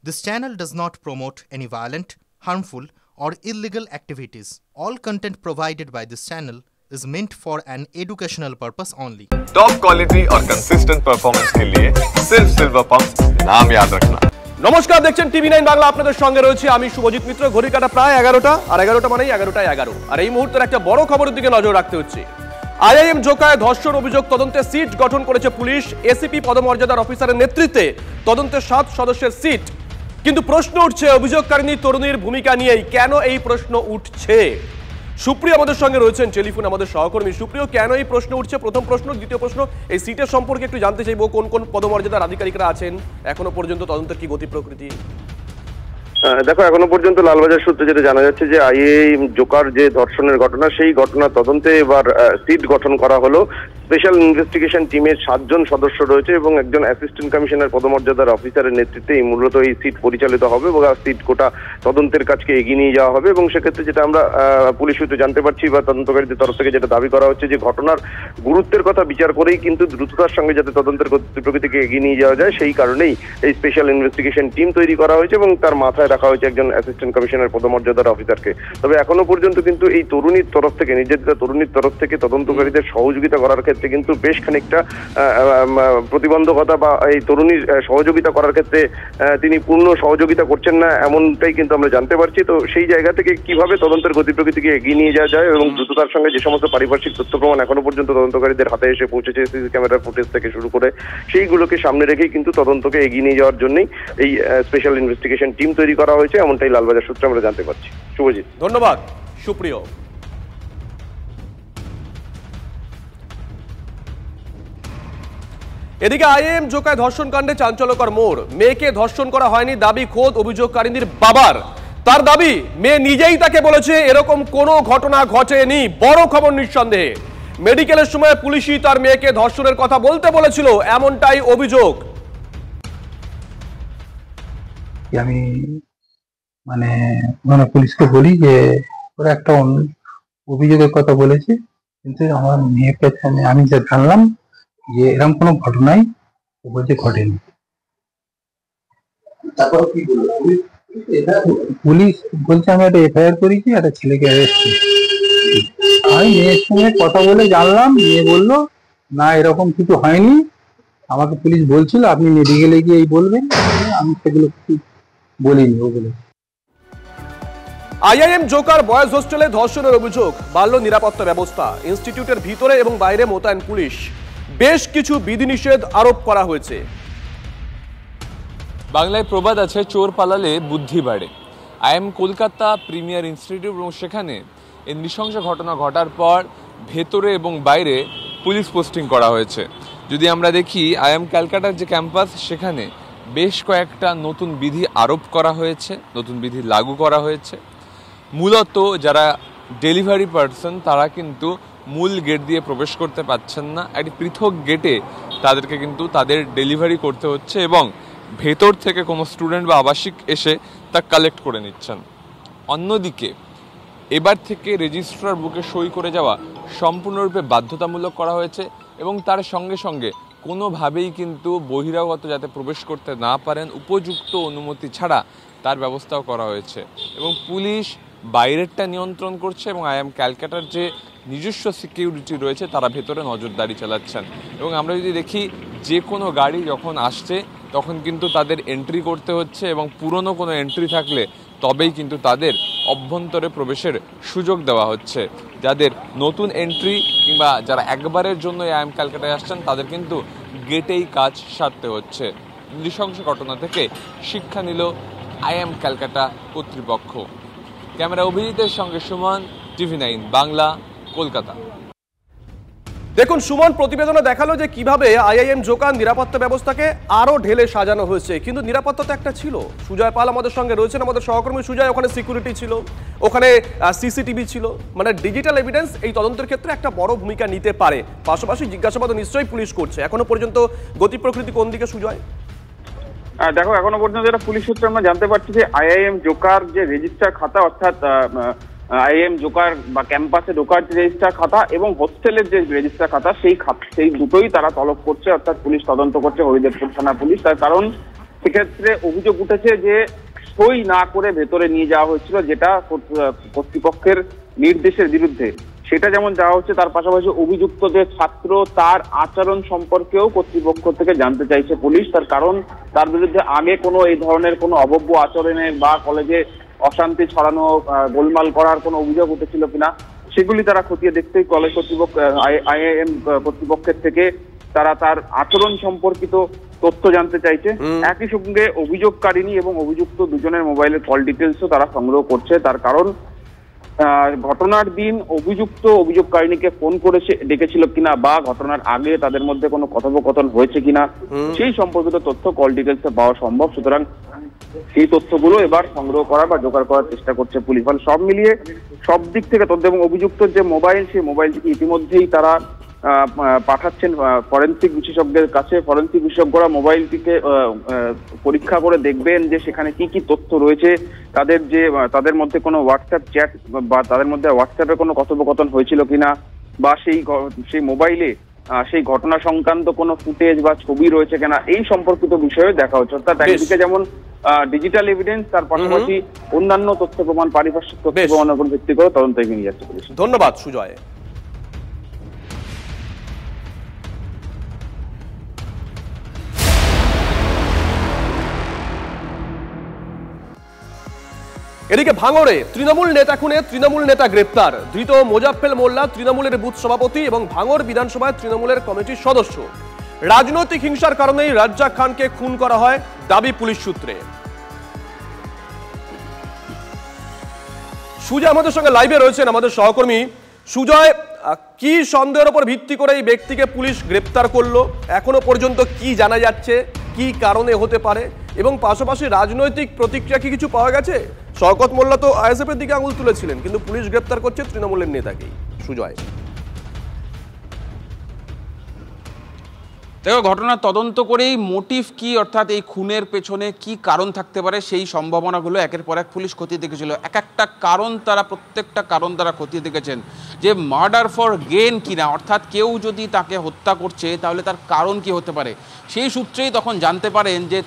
This channel does not promote any violent, harmful, or illegal activities. All content provided by this channel is meant for an educational purpose only. Top quality और consistent performance के लिए सिर्फ silver pump नाम याद रखना। নমস্কার, দেখছেন টিভি9 বাংলা। আপনাদের সঙ্গে রয়েছে আমি শুভজিৎ মিত্র। ঘড়ির কাঁটা প্রায় 11টা, আর 11টা মানেই 11টায় 11। আর এই মুহূর্তের একটা বড় খবরের দিকে নজর রাখতে হচ্ছে। আইআইএম জোকায় ধর্ষণ অভিযোগ তদন্তে সিট গঠন করেছে পুলিশ। এসিপি পদমর্যাদার অফিসারের নেতৃত্বে তদন্তে 7 সদস্যের সিট। কিন্তু প্রশ্ন উঠছে অভিযোগকারিনী তরুণীর ভূমিকা নিয়েই। কেন এই প্রশ্ন উঠছে? সুপ্রিয় আমাদের সঙ্গে রয়েছেন টেলিফোন, আমাদের সহকর্মী। সুপ্রিয়, কেন এই প্রশ্ন উঠছে? প্রথম প্রশ্ন। দ্বিতীয় প্রশ্ন, এই সিটের সম্পর্কে একটু জানতে চাইবো। কোন কোন পদমর্যাদার আধিকারিকরা আছেন? এখনো পর্যন্ত তদন্তের কি গতি প্রকৃতি? দেখো, এখনো পর্যন্ত লালবাজার সূত্রে যেটা জানা যাচ্ছে যে আইআইএম জোকার যে ধর্ষণের ঘটনা, সেই ঘটনা তদন্তে এবার সিট গঠন করা হলো। স্পেশাল ইনভেস্টিগেশন টিমের 7 জন সদস্য রয়েছে এবং একজন অ্যাসিস্ট্যান্ট কমিশনার মর্যাদার অফিসারের নেতৃত্বে মূলত এই সিট পরিচালিত হবে এবং সিট কোটা তদন্তের কাজকে এগিয়ে নিয়ে যাওয়া হবে। এবং সেক্ষেত্রে যেটা আমরা পুলিশ সূত্রে জানতে পারছি বা তদন্তকারীদের তরফ থেকে যেটা দাবি করা হচ্ছে যে ঘটনার গুরুত্বের কথা বিচার করেই কিন্তু দ্রুততার সঙ্গে যাতে তদন্তের প্রকৃতিকে এগিয়ে নিয়ে যাওয়া যায়, সেই কারণেই এই স্পেশাল ইনভেস্টিগেশন টিম তৈরি করা হয়েছে এবং তার মাথায় রাখা হয়েছে একজন অ্যাসিস্ট্যান্ট কমিশনার পদমর্যাদার অফিসারকে। তবে এখনো পর্যন্ত কিন্তু এই তরুণীর তরফ থেকে, নির্যাতিতা তরুণীর তরফ থেকে তদন্তকারীদের সহযোগিতা করার ক্ষেত্রে কিন্তু বেশ খানিকটা প্রতিবন্ধকতা বা এই তরুণীর সহযোগিতা করার ক্ষেত্রে তিনি পূর্ণ সহযোগিতা করছেন না, এমনটাই কিন্তু আমরা জানতে পারছি। তো সেই জায়গা থেকে কিভাবে তদন্তের গতি প্রকৃতিকে এগিয়ে নিয়ে যাওয়া যায় এবং দ্রুততার সঙ্গে যে সমস্ত পারিপার্শ্বিক তথ্য প্রমাণ এখনো পর্যন্ত তদন্তকারীদের হাতে এসে পৌঁছেছে, সিসি ক্যামেরার ফুটেজ থেকে শুরু করে, সেইগুলোকে সামনে রেখেই কিন্তু তদন্তকে এগিয়ে নিয়ে যাওয়ার জন্যই এই স্পেশাল ইনভেস্টিগেশন টিম তৈরি করা হয়েছে, এমনটাই লালবাজার সূত্রে আমরা জানতে পারছি। শুভজিৎ, ধন্যবাদ। সুপ্রিয়, এদিকে আইএম জোকায় ধর্ষণ কাণ্ডে চাঞ্চল্যকর মোড়। মেয়েকে ধর্ষণ করা হয়নি দাবি খোদ অভিযোগকারীদের বাবার। তার দাবি, মেয়ে নিজেই তাকে বলেছে এরকম কোনো ঘটনা ঘটেনি। বড় খবর নিঃসন্দেহে, মেডিকেলের সময় পুলিশই তার মেয়েকে ধর্ষণের কথা বলতে বলেছিল, এমনটাই অভিযোগ। আমি মানে পুলিশকে বলি যে ওরা একটা অভিযোগের কথা বলেছে, কিন্তু আমার মেয়ের কাছে আমি যা জানলাম যে এরকম কোনো ঘটনাই ও বলছে ঘটেনি। তারপর কি বললো পুলিশ? বলছে আমি একটা এফআইআর করেছি, একটা ছেলেকে অ্যারেস্ট করেছি। আমি মেয়ের সঙ্গে কথা বলে জানলাম, মেয়ে বললো না এরকম কিছু হয়নি, আমাকে পুলিশ বলছিল আপনি মেডিকেলে গিয়ে এই বলবেন, আমি সেগুলো কিছু বলিনি। ও বলে আইআইএম জোকার বয়েজ হোস্টেলে ধর্ষণের অভিযোগ, বাড়ল নিরাপত্তা ব্যবস্থা। ইনস্টিটিউটের ভিতরে এবং বাইরে মোতায়েন পুলিশ। বেশ কিছু বিধিনিষেধ আরোপ করা হয়েছে। বাংলায় প্রবাদ আছে, চোর পালালে বুদ্ধি বাড়ে। আইএম কলকাতা প্রিমিয়ার ইনস্টিটিউট এবং সেখানে এই নৃশংস ঘটনা ঘটার পর ভেতরে এবং বাইরে পুলিশ পোস্টিং করা হয়েছে। যদি আমরা দেখি আইএম ক্যালকাটার যে ক্যাম্পাস, সেখানে বেশ কয়েকটা নতুন বিধি আরোপ করা হয়েছে, নতুন বিধি লাগু করা হয়েছে। মূলত যারা ডেলিভারি পার্সন তারা কিন্তু মূল গেট দিয়ে প্রবেশ করতে পারছেন না, একটি পৃথক গেটে তাদেরকে কিন্তু তাদের ডেলিভারি করতে হচ্ছে এবং ভেতর থেকে কোনো স্টুডেন্ট বা আবাসিক এসে তা কালেক্ট করে নিচ্ছেন। অন্যদিকে এবার থেকে রেজিস্ট্রার বুকে সই করে যাওয়া সম্পূর্ণরূপে বাধ্যতামূলক করা হয়েছে এবং তার সঙ্গে সঙ্গে কোনোভাবেই কিন্তু বহিরাগত যাতে প্রবেশ করতে না পারেন, উপযুক্ত অনুমতি ছাড়া তার ব্যবস্থাও করা হয়েছে। এবং পুলিশ বাইরেরটা নিয়ন্ত্রণ করছে এবং আইএম ক্যালকাটার যে নিজস্ব সিকিউরিটি রয়েছে তারা ভেতরে নজরদারি চালাচ্ছেন। এবং আমরা যদি দেখি যে কোনো গাড়ি যখন আসছে তখন কিন্তু তাদের এন্ট্রি করতে হচ্ছে এবং পুরনো কোনো এন্ট্রি থাকলে তবেই কিন্তু তাদের অভ্যন্তরে প্রবেশের সুযোগ দেওয়া হচ্ছে। যাদের নতুন এন্ট্রি কিংবা যারা একবারের জন্য আইএম ক্যালকাটায় আসছেন তাদের কিন্তু গেটেই কাজ সারতে হচ্ছে। নৃশংস ঘটনা থেকে শিক্ষা নিল আইএম ক্যালকাটা কর্তৃপক্ষ। ক্যামেরা অভিজিতের সঙ্গে সুমন, টিভি9 বাংলা, কলকাতা। দেখুন সুমন, প্রতিবেদনে দেখালো যে কিভাবে আইআইএম জোকার নিরাপত্তা ব্যবস্থাকে আরো ঢেলে সাজানো হয়েছে। কিন্তু নিরাপত্তা তো একটা ছিল। সুজয় পাল আমাদের সঙ্গে রয়েছেন, আমাদের সহকর্মী সুজয়। ওখানে সিকিউরিটি ছিল, ওখানে সিসিটিভি ছিল, মানে ডিজিটাল এভিডেন্স এই তদন্তের ক্ষেত্রে একটা বড় ভূমিকা নিতে পারে। পাশাপাশি জিজ্ঞাসাবাদ নিশ্চয়ই পুলিশ করছে। এখনো পর্যন্ত গতি প্রকৃতি কোন দিকে সুজয়? দেখো, এখনো পর্যন্ত যেটা পুলিশ সূত্রে আমরা জানতে পারছি যে আইআইএম জোকার যে রেজিস্টার খাতা, অর্থাৎ আইএম জোকার বা ক্যাম্পাসে ঢোকার যে রেজিস্টার খাতা এবং হোস্টেলের যে রেজিস্টার খাতা, সেই দুটোই তারা তলব করছে, অর্থাৎ পুলিশ তদন্ত করছে হরিদেবপুর থানা পুলিশ। তার কারণ সেক্ষেত্রে অভিযোগ উঠেছে যে সই না করে ভেতরে নিয়ে যাওয়া হয়েছিল, যেটা কর্তৃপক্ষের নির্দেশের বিরুদ্ধে। সেটা যেমন যাওয়া হচ্ছে, তার পাশাপাশি অভিযুক্ত যে ছাত্র তার আচরণ সম্পর্কেও কর্তৃপক্ষ থেকে জানতে চাইছে পুলিশ। তার কারণ তার বিরুদ্ধে আগে কোনো এই ধরনের কোনো অভব্য আচরণের বা কলেজে অশান্তি ছড়ানো, গোলমাল করার কোনো অভিযোগ উঠেছিল কিনা সেগুলি তারা খতিয়ে দেখতেই কলেজ কর্তৃপক্ষ আইআইএম কর্তৃপক্ষের থেকে তারা তার আচরণ সম্পর্কিত তথ্য জানতে চাইছে। একই সঙ্গে অভিযোগকারিনী এবং অভিযুক্ত দুজনের মোবাইলের কল ডিটেলসও তারা সংগ্রহ করছে। তার কারণ ঘটনার দিন অভিযোগকারিনীকে ফোন করে ডেকেছিল কিনা বা ঘটনার আগে তাদের মধ্যে কোনো কথোপকথন হয়েছে কিনা সেই সম্পর্কিত তথ্য কল ডিটেলসে পাওয়া সম্ভব। সুতরাং সেই তথ্যগুলো এবার সংগ্রহ করা বা জোগাড় করার চেষ্টা করছে পুলিশ। ফলে সব মিলিয়ে সব দিক থেকে তথ্য এবং অভিযুক্ত যে মোবাইল, সেই মোবাইলটিকে ইতিমধ্যেই তারা পাঠাচ্ছেন ফরেনসিক বিশেষজ্ঞের কাছে। ফরেনসিক বিশেষজ্ঞরা মোবাইলটিকে পরীক্ষা করে দেখবেন যে সেখানে কি কি তথ্য রয়েছে, তাদের মধ্যে কোনো হোয়াটসঅ্যাপ চ্যাট বা তাদের মধ্যে হোয়াটসঅ্যাপে কোনো কথোপকথন হয়েছিল কিনা বা সেই মোবাইলে সেই ঘটনা সংক্রান্ত কোনো ফুটেজ বা ছবি রয়েছে কিনা এই সম্পর্কিত বিষয়ে দেখা হচ্ছে। অর্থাৎ একদিকে যেমন ডিজিটাল এভিডেন্স, তার পাশাপাশি অন্যান্য তথ্য প্রমাণ, পারিপার্শ্বিক তথ্য প্রমাণের উপর ভিত্তি করে তদন্ত এগিয়ে নিয়ে যাচ্ছে পুলিশ। ধন্যবাদ সুজয়। এদিকে ভাঙড়ে তৃণমূল নেতা খুনে তৃণমূল নেতা গ্রেপ্তার। ধৃত মোজাফফেল মোল্লা তৃণমূলের বুথ সভাপতি এবং ভাঙড় বিধানসভায় তৃণমূলের কমিটির সদস্য। রাজনৈতিক হিংসার কারণেই রাজ্জাক খানকে খুন করা হয় দাবি পুলিশ সূত্রে। সুজয় আমাদের সঙ্গে লাইভে রয়েছেন, আমাদের সহকর্মী। সুজয়, কি সন্দেহের উপর ভিত্তি করে এই ব্যক্তিকে পুলিশ গ্রেপ্তার করলো, এখনো পর্যন্ত কি জানা যাচ্ছে, কি কারণে হতে পারে, এবং পাশাপাশি রাজনৈতিক প্রতিক্রিয়া কি কিছু পাওয়া গেছে? শওকত মোল্লা তো আইএসএফ এর দিকে আঙুল তুলেছিলেন, কিন্তু পুলিশ গ্রেপ্তার করছে তৃণমূলের নেতাকেই। সুজয়, দেখো, ঘটনার তদন্ত করেই মোটিভ কি, অর্থাৎ এই খুনের পেছনে কি কারণ থাকতে পারে সেই সম্ভাবনাগুলো একের পর এক পুলিশ খতিয়ে দেখেছিল। এক একটা কারণ প্রত্যেকটা কারণ তারা খতিয়ে দেখেছেন যে মার্ডার ফর গেন কিনা, অর্থাৎ কেউ যদি তাকে হত্যা করছে তাহলে তার কারণ কি হতে পারে। সেই সূত্রেই তখন জানতে পারেন যে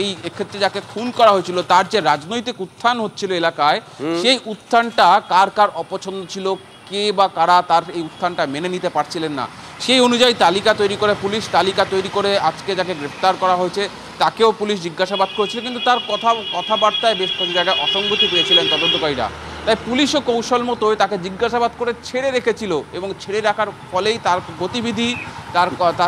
এই এক্ষেত্রে যাকে খুন করা হয়েছিল তার যে রাজনৈতিক উত্থান হচ্ছিল এলাকায়, সেই উত্থানটা কার কার অপছন্দ ছিল, কে বা কারা তার এই উত্থানটা মেনে নিতে পারছিলেন না, সেই অনুযায়ী তালিকা তৈরি করে পুলিশ তালিকা তৈরি করে আজকে যাকে গ্রেপ্তার করা হয়েছে তাকেও পুলিশ জিজ্ঞাসাবাদ করেছিল। কিন্তু তার কথাবার্তায় বেশ কিছু জায়গায় অসঙ্গতি পেয়েছিলেন তদন্তকারীরা, তাই পুলিশও কৌশল মতো তাকে জিজ্ঞাসাবাদ করে ছেড়ে রেখেছিল এবং ছেড়ে রাখার ফলেই তার গতিবিধি,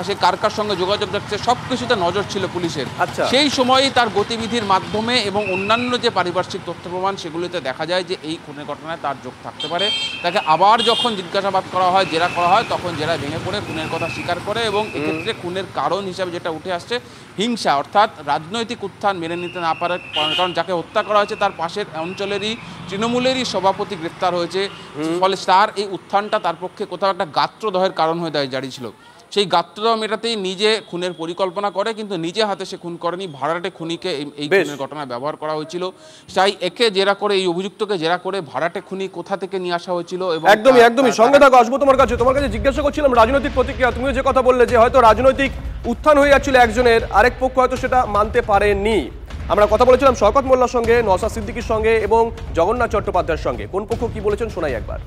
সে কার কার সঙ্গে যোগাযোগ রাখছে সব কিছুতে নজর ছিল পুলিশের। সেই সময়ই তার গতিবিধির মাধ্যমে এবং অন্যান্য যে পারিপার্শ্বিক তথ্য প্রমাণ সেগুলিতে দেখা যায় যে এই খুনের ঘটনায় তার যোগ থাকতে পারে। তাকে আবার যখন জিজ্ঞাসাবাদ করা হয়, জেরা করা হয়, তখন জেরা ভেঙে পড়ে খুনের কথা স্বীকার করে এবং এক্ষেত্রে খুনের কারণ হিসাবে যেটা উঠে আসছে হিংসা, অর্থাৎ রাজনৈতিক উত্থান মেনে নিতে না পারার কারণ যাকে হত্যা করা হয়েছে তার পাশের অঞ্চলেরই তৃণমূলেরই সভাপতি গ্রেফতার হয়েছে। ফলে তার এই উত্থানটা তার পক্ষে কোথাও একটা গাত্রদহের কারণ হয়ে দাঁড়িয়েছিল। সেই গাত্রদহ মেটাতেই নিজে খুনের পরিকল্পনা করে, কিন্তু নিজে হাতে সে খুন করেনি, ভাড়াটে খুনিকে এই খুনের ঘটনায় ব্যবহার করা হয়েছিল। তাই একে জেরা করে, এই অভিযুক্তকে জেরা করে ভাড়াটে খুনি কোথা থেকে নিয়ে আসা হয়েছিল। এবং একদমই সঙ্গে থাকো, আসবো তোমার কাছে জিজ্ঞাসা করছিলাম রাজনৈতিক প্রতিক্রিয়া। তুমিও যে কথা বললে যে হয়তো রাজনৈতিক উত্থান হয়ে যাচ্ছিল একজনের, আরেক পক্ষ হয়তো সেটা মানতে পারেনি। আমরা কথা বলেছিলাম শওকত মোল্লার সঙ্গে, নওশাদ সিদ্দিকীর সঙ্গে এবং জগন্নাথ চট্টোপাধ্যায়ের সঙ্গে। কোন পক্ষ কি বলেছেন শোনাই একবার।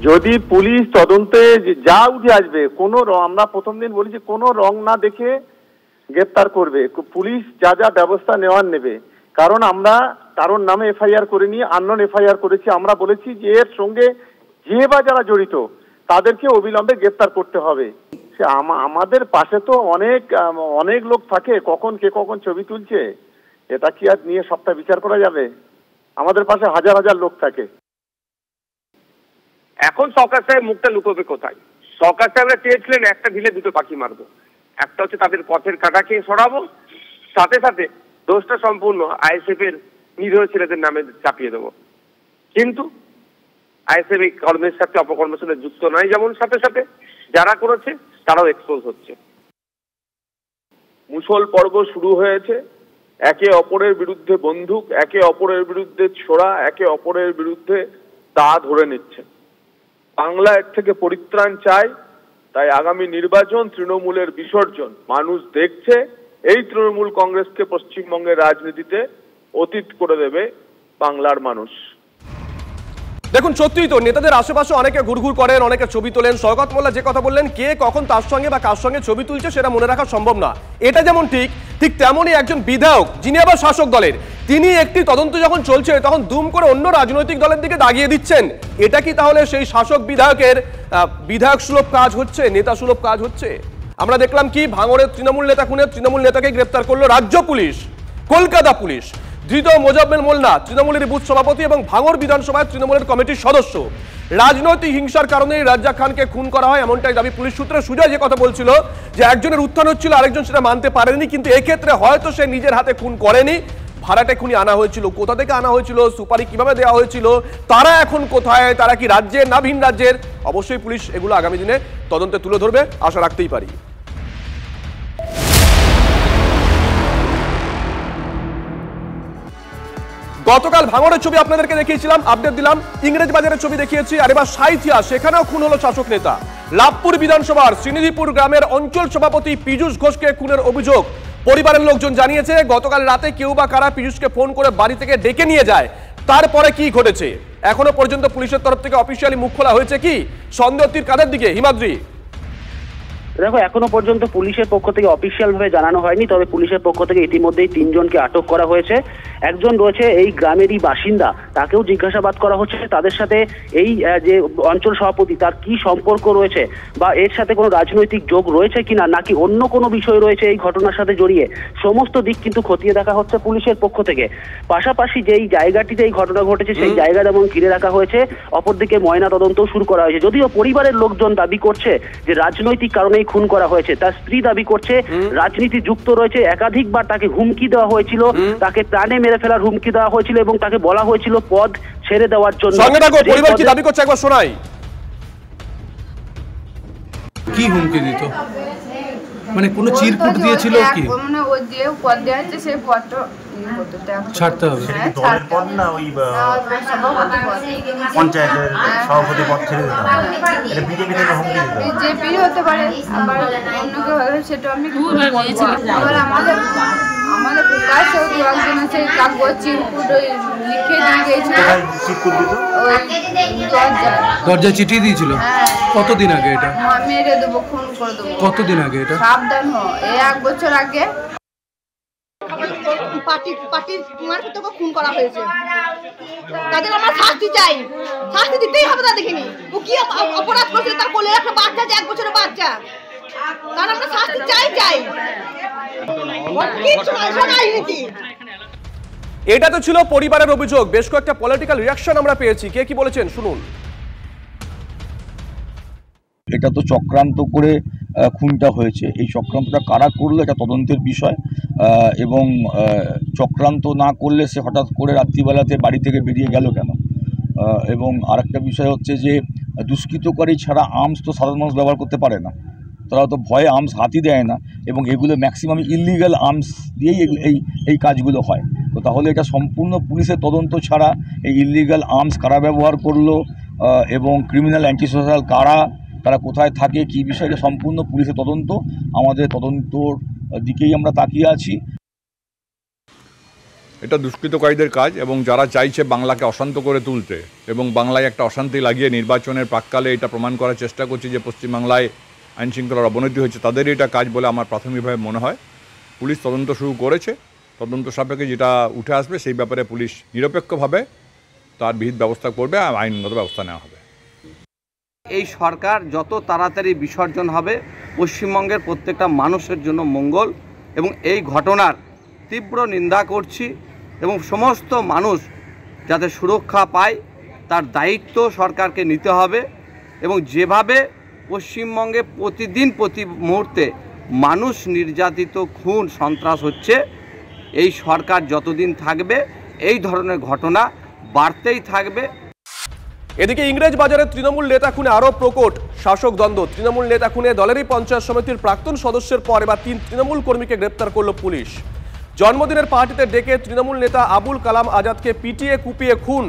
যদি পুলিশ তদন্তে যা উঠে আসবে, আমরা প্রথম দিন বলি যে কোনো রং না দেখে গ্রেপ্তার করবে পুলিশ, যা যা ব্যবস্থা নেওয়ার নেবে। কারণ আমরা কারোর নামে এফআইআর করিনি, আননোন এফআইআর করেছি। আমরা বলেছি যে এর সঙ্গে যে বা যারা জড়িত তাদেরকে অবিলম্বে গ্রেপ্তার করতে হবে। আমাদের পাশে তো অনেক লোক থাকে, কখন ছবি তুলছে এটা কি আর নিয়ে সবটা বিচার করা যাবে? আমাদের পাশে হাজার হাজার লোক থাকে। এখন সরকার সাহেব মুখটা লুকোবে কোথায়? সরকার সাহেবরা চেয়েছিলেন একটা ঢিলে দুটো পাখি মারবো। একটা হচ্ছে তাদের পথের কাঁটাকে সরাবো, সাথে সাথে দোষটা সম্পূর্ণ আইএসএফ এর নিরীহ ছেলেদের নামে চাপিয়ে দেবো। কিন্তু আইএসএফ এই কর্মের সাথে অপকর্মের সাথে যুক্ত নয়, যেমন সাথে সাথে যারা করেছে তারাও এক্সপোজ হচ্ছে। মুষল পর্ব শুরু হয়েছে, একে অপরের বিরুদ্ধে বন্দুক, একে অপরের বিরুদ্ধে ছোড়া, একে অপরের বিরুদ্ধে তা ধরে নিচ্ছে। বাংলা এর থেকে পরিত্রাণ চায়, তাই আগামী নির্বাচন তৃণমূলের বিসর্জন মানুষ দেখছে। এই তৃণমূল কংগ্রেসকে পশ্চিমবঙ্গের রাজনীতিতে অতীত করে দেবে বাংলার মানুষ। দেখুন, সত্যিই তো নেতাদের আশেপাশে অনেকে ঘুরঘুর করেন, অনেকে ছবি তোলেন। শওকত মোল্লা যে কথা বললেন, কে কখন তার সঙ্গে বা কার সঙ্গে ছবি তুলছে সেটা মনে রাখা সম্ভব না। এটা যেমন ঠিক তেমনই একজন বিধায়ক যিনি আবার শাসক দলের, তিনি একটি তদন্ত যখন চলছে তখন দুম করে অন্য রাজনৈতিক দলের দিকে দাগিয়ে দিচ্ছেন। এটা কি তাহলে সেই শাসক বিধায়কের বিধায়ক সুলভ কাজ হচ্ছে, নেতা সুলভ কাজ হচ্ছে? আমরা দেখলাম কি ভাঙড়ের তৃণমূল নেতা খুনের তৃণমূল নেতাকে গ্রেপ্তার করলো রাজ্য পুলিশ, কলকাতা পুলিশ। ধৃত মোজাম্মেল মোল্লা তৃণমূলের বুথ সভাপতি এবং ভাঙড় বিধানসভায় তৃণমূলের কমিটির সদস্য। রাজনৈতিক হিংসার কারণে রাজ্জাক খানকে খুন করা হয় এমনটাই দাবি পুলিশ সূত্রে। সুজয় যে কথা বলছিল যে একজনের উত্থান হচ্ছিল, আরেকজন সেটা মানতে পারেনি, কিন্তু এক্ষেত্রে হয়তো সে নিজের হাতে খুন করেনি, ভাড়াটে খুনি আনা হয়েছিল। কোথা থেকে আনা হয়েছিল, সুপারি কিভাবে দেওয়া হয়েছিল, তারা এখন কোথায়, তারা কি রাজ্যের না ভিন রাজ্যের, অবশ্যই পুলিশ এগুলো আগামী দিনে তদন্তে তুলে ধরবে, আশা রাখতেই পারি। গতকাল ভাঙড়ের ছবি আপনাদেরকে দেখিয়েছিলাম, আপডেট দিলাম, ইংরেজ বাজারের ছবি দেখিয়েছি, আর এবার সাঁইথিয়া, সেখানেও খুন হলো শাসক নেতা। লাভপুর বিধানসভার শ্রীনিধিপুর গ্রামের অঞ্চল সভাপতি পীযূষ ঘোষকে খুনের অভিযোগ পরিবারের লোকজন জানিয়েছে। গতকাল রাতে কেউ বা কারা পীযূষকে ফোন করে বাড়ি থেকে ডেকে নিয়ে যায়, তারপরে কি ঘটেছে এখনো পর্যন্ত পুলিশের তরফ থেকে অফিসিয়ালি মুখ খোলা হয়েছে কি? সন্দেহ তীর কাদের দিকে, হিমাদ্রি? দেখো, এখনো পর্যন্ত পুলিশের পক্ষ থেকে অফিসিয়াল ভাবে জানানো হয়নি, তবে পুলিশের পক্ষ থেকে ইতিমধ্যেই 3 জনকে আটক করা হয়েছে। একজন রয়েছে এই গ্রামেরই বাসিন্দা, তাকেও জিজ্ঞাসাবাদ করা হচ্ছে তাদের সাথে এই যে অঞ্চল সভাপতি তার কি সম্পর্ক রয়েছে বা এর সাথে কোনো রাজনৈতিক যোগ রয়েছে কিনা, নাকি অন্য কোনো বিষয় রয়েছে এই ঘটনার সাথে জড়িয়ে, সমস্ত দিক কিন্তু খতিয়ে দেখা হচ্ছে পুলিশের পক্ষ থেকে। পাশাপাশি যেই জায়গাটিতে এই ঘটনা ঘটেছে সেই জায়গা যেমন ঘিরে রাখা হয়েছে, অপরদিকে ময়না তদন্তও শুরু করা হয়েছে। যদিও পরিবারের লোকজন দাবি করছে যে রাজনৈতিক কারণেই খুন করা হয়েছে, তার স্ত্রী দাবি করছে রাজনীতি যুক্ত রয়েছে, একাধিকবার তাকে হুমকি দেওয়া হয়েছিল, তাকে প্রাণে মেরে ফেলার হুমকি দেওয়া হয়েছিল এবং তাকে বলা হয়েছিল পদ ছেড়ে দেওয়ার জন্য। পরিবার কি দাবি করছে একবার শোনাই। কি হুমকি দিত, মানে কোনো চিরকুট দিয়েছিল কি? মানে ও যে পদ দেওয়া আছে সেই পদটা ছাড়তে হবে। দলের পদ না, ওই পঞ্চায়েতের সভাপতি পদ ছেড়ে দিতে হবে। এটা বিজেপি থেকে হুমকি দিত। বিজেপি হতে পারে, আবার অন্য কেউ হবে, সেটা আমি আবার আমাদের কাছে একজন আছে কাগজ চিরকুট লিখে দিয়ে গিয়েছিল। চিরকুট দিত, দরজা চিঠি দিয়েছিল। কতদিন আগে এটা? মেরে দেবো, খুন করে দেবো। কতদিন আগে এটা? সাবধান হো, এই 1 বছর আগে। পার্টির মারফত খুন করা হয়েছে, তাদের আমরা শাস্তি চাই, শাস্তি দিতেই হবে তাদেরকে নিয়ে। ও কি অপরাধ করেছে, তার কোলে একটা বাচ্চা আছে, 1 বছরের বাচ্চা, তার আমরা শাস্তি চাই। এটা তো ছিল পরিবারের অভিযোগ। বেশ কয়েকটা পলিটিক্যাল রিঅ্যাকশন আমরা পেয়েছি, কে কি বলেছেন শুনুন। এটা তো চক্রান্ত করে খুনটা হয়েছে, এই চক্রান্তটা কারা করলো এটা তদন্তের বিষয়, এবং চক্রান্ত না করলে সে হঠাৎ করে রাত্রিবেলাতে বাড়ি থেকে বেরিয়ে গেল কেন? এবং আরেকটা বিষয় হচ্ছে যে দুষ্কৃতকারী ছাড়া আর্মস তো সাধারণ মানুষ ব্যবহার করতে পারে না, তারা তো ভয়ে আর্মস হাতই দেয় না, এবং এগুলো ম্যাক্সিমাম ইললিগাল আর্মস দিয়েই এই কাজগুলো হয়। তো তাহলে এটা সম্পূর্ণ পুলিশের তদন্ত ছাড়া এই ইললিগাল আর্মস কারা ব্যবহার করলো এবং ক্রিমিনাল অ্যান্টি সোশ্যাল তারা কোথায় থাকে, কী বিষয়, এটা সম্পূর্ণ পুলিশের তদন্ত। আমাদের তদন্তর দিকেই আমরা তাকিয়ে আছি। এটা দুষ্কৃতকারীদের কাজ, এবং যারা চাইছে বাংলাকে অশান্ত করে তুলতে এবং বাংলায় একটা অশান্তি লাগিয়ে নির্বাচনের প্রাক্কালে এটা প্রমাণ করার চেষ্টা করছে যে পশ্চিমবাংলায় আইনশৃঙ্খলার অবনতি হয়েছে, তাদেরই এটা কাজ বলে আমার প্রাথমিকভাবে মনে হয়। পুলিশ তদন্ত শুরু করেছে, তদন্ত সাপেক্ষে যেটা উঠে আসবে সেই ব্যাপারে পুলিশ নিরপেক্ষভাবে তার বিহিত ব্যবস্থা করবে, আইনগত ব্যবস্থা নেওয়া হবে। এই সরকার যত তাড়াতাড়ি বিসর্জন হবে পশ্চিমবঙ্গের প্রত্যেকটা মানুষের জন্য মঙ্গল, এবং এই ঘটনার তীব্র নিন্দা করছি, এবং সমস্ত মানুষ যাতে সুরক্ষা পায় তার দায়িত্ব সরকারকে নিতে হবে। এবং যেভাবে পশ্চিমবঙ্গে প্রতিদিন প্রতি মুহূর্তে মানুষ নির্যাতিত, খুন, সন্ত্রাস হচ্ছে, এই সরকার যতদিন থাকবে এই ধরনের ঘটনা বাড়তেই থাকবে। এদিকে ইংরেজ বাজারে তৃণমূল নেতা খুনে আরো প্রকট শাসক দ্বন্দ্ব। তৃণমূল নেতা খুনে দলেরই পঞ্চায়েত সমিতির প্রাক্তন সদস্যের পর এবার 3 তৃণমূল কর্মীকে গ্রেপ্তার করল পুলিশ। জন্মদিনের পার্টিতে ডেকে তৃণমূল নেতা আবুল কালাম আজাদকে পিটিয়ে কুপিয়ে খুন।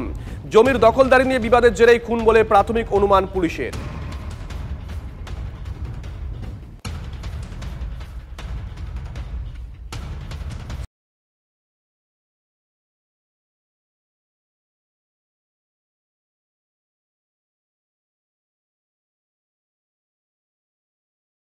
জমির দখলদারি নিয়ে বিবাদের জেরেই খুন বলে প্রাথমিক অনুমান পুলিশের।